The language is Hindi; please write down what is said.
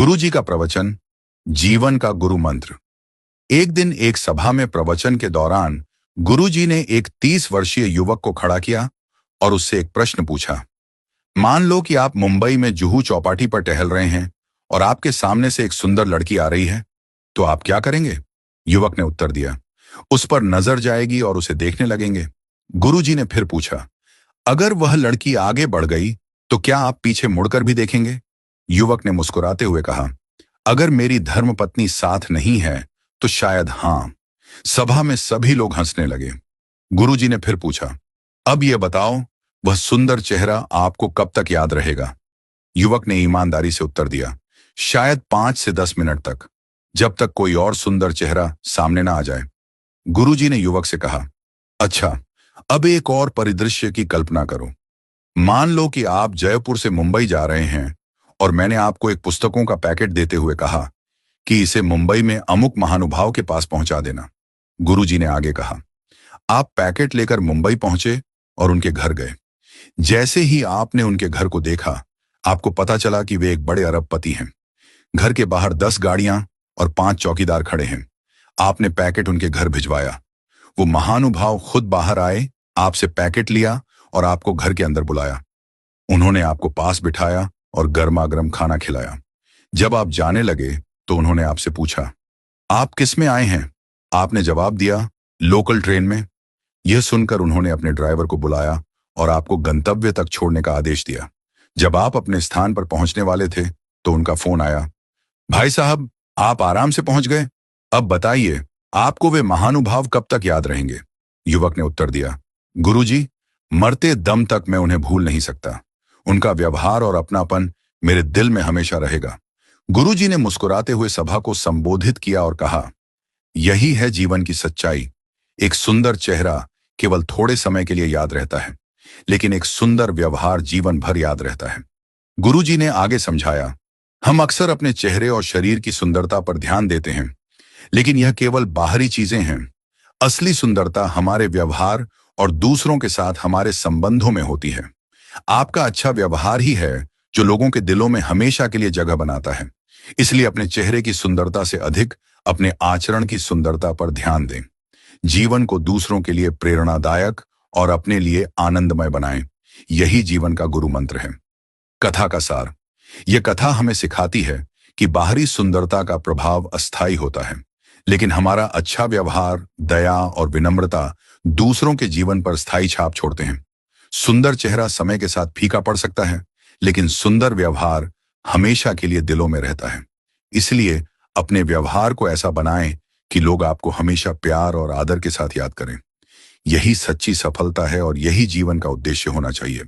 गुरु जी का प्रवचन, जीवन का गुरु मंत्र। एक दिन एक सभा में प्रवचन के दौरान गुरु जी ने एक 30 वर्षीय युवक को खड़ा किया और उससे एक प्रश्न पूछा। मान लो कि आप मुंबई में जुहू चौपाटी पर टहल रहे हैं और आपके सामने से एक सुंदर लड़की आ रही है, तो आप क्या करेंगे? युवक ने उत्तर दिया, उस पर नजर जाएगी और उसे देखने लगेंगे। गुरु जी ने फिर पूछा, अगर वह लड़की आगे बढ़ गई तो क्या आप पीछे मुड़कर भी देखेंगे? युवक ने मुस्कुराते हुए कहा, अगर मेरी धर्मपत्नी साथ नहीं है तो शायद हां। सभा में सभी लोग हंसने लगे। गुरुजी ने फिर पूछा, अब यह बताओ, वह सुंदर चेहरा आपको कब तक याद रहेगा? युवक ने ईमानदारी से उत्तर दिया, शायद 5 से 10 मिनट तक, जब तक कोई और सुंदर चेहरा सामने ना आ जाए। गुरुजी ने युवक से कहा, अच्छा, अब एक और परिदृश्य की कल्पना करो। मान लो कि आप जयपुर से मुंबई जा रहे हैं और मैंने आपको एक पुस्तकों का पैकेट देते हुए कहा कि इसे मुंबई में अमुक महानुभाव के पास पहुंचा देना। गुरुजी ने आगे कहा, आप पैकेट लेकर मुंबई पहुंचे और उनके घर गए। जैसे ही आपने उनके घर को देखा, आपको पता चला कि वे एक बड़े अरबपति हैं। घर के बाहर 10 गाड़ियां और 5 चौकीदार खड़े हैं। आपने पैकेट उनके घर भिजवाया। वो महानुभाव खुद बाहर आए, आपसे पैकेट लिया और आपको घर के अंदर बुलाया। उन्होंने आपको पास बिठाया और गर्मा गर्म खाना खिलाया। जब आप जाने लगे तो उन्होंने आपसे पूछा, आप किस में आए हैं? आपने जवाब दिया, लोकल ट्रेन में। यह सुनकर उन्होंने अपने ड्राइवर को बुलाया और आपको गंतव्य तक छोड़ने का आदेश दिया। जब आप अपने स्थान पर पहुंचने वाले थे तो उनका फोन आया, भाई साहब, आप आराम से पहुंच गए। अब बताइए, आपको वे महानुभाव कब तक याद रहेंगे? युवक ने उत्तर दिया, गुरुजी, मरते दम तक मैं उन्हें भूल नहीं सकता। उनका व्यवहार और अपनापन मेरे दिल में हमेशा रहेगा। गुरुजी ने मुस्कुराते हुए सभा को संबोधित किया और कहा, यही है जीवन की सच्चाई। एक सुंदर चेहरा केवल थोड़े समय के लिए याद रहता है, लेकिन एक सुंदर व्यवहार जीवन भर याद रहता है। गुरुजी ने आगे समझाया, हम अक्सर अपने चेहरे और शरीर की सुंदरता पर ध्यान देते हैं, लेकिन यह केवल बाहरी चीजें हैं। असली सुंदरता हमारे व्यवहार और दूसरों के साथ हमारे संबंधों में होती है। आपका अच्छा व्यवहार ही है जो लोगों के दिलों में हमेशा के लिए जगह बनाता है। इसलिए अपने चेहरे की सुंदरता से अधिक अपने आचरण की सुंदरता पर ध्यान दें। जीवन को दूसरों के लिए प्रेरणादायक और अपने लिए आनंदमय बनाएं। यही जीवन का गुरु मंत्र है। कथा का सार। यह कथा हमें सिखाती है कि बाहरी सुंदरता का प्रभाव अस्थायी होता है, लेकिन हमारा अच्छा व्यवहार, दया और विनम्रता दूसरों के जीवन पर स्थायी छाप छोड़ते हैं। सुंदर चेहरा समय के साथ फीका पड़ सकता है, लेकिन सुंदर व्यवहार हमेशा के लिए दिलों में रहता है। इसलिए अपने व्यवहार को ऐसा बनाएं कि लोग आपको हमेशा प्यार और आदर के साथ याद करें। यही सच्ची सफलता है और यही जीवन का उद्देश्य होना चाहिए।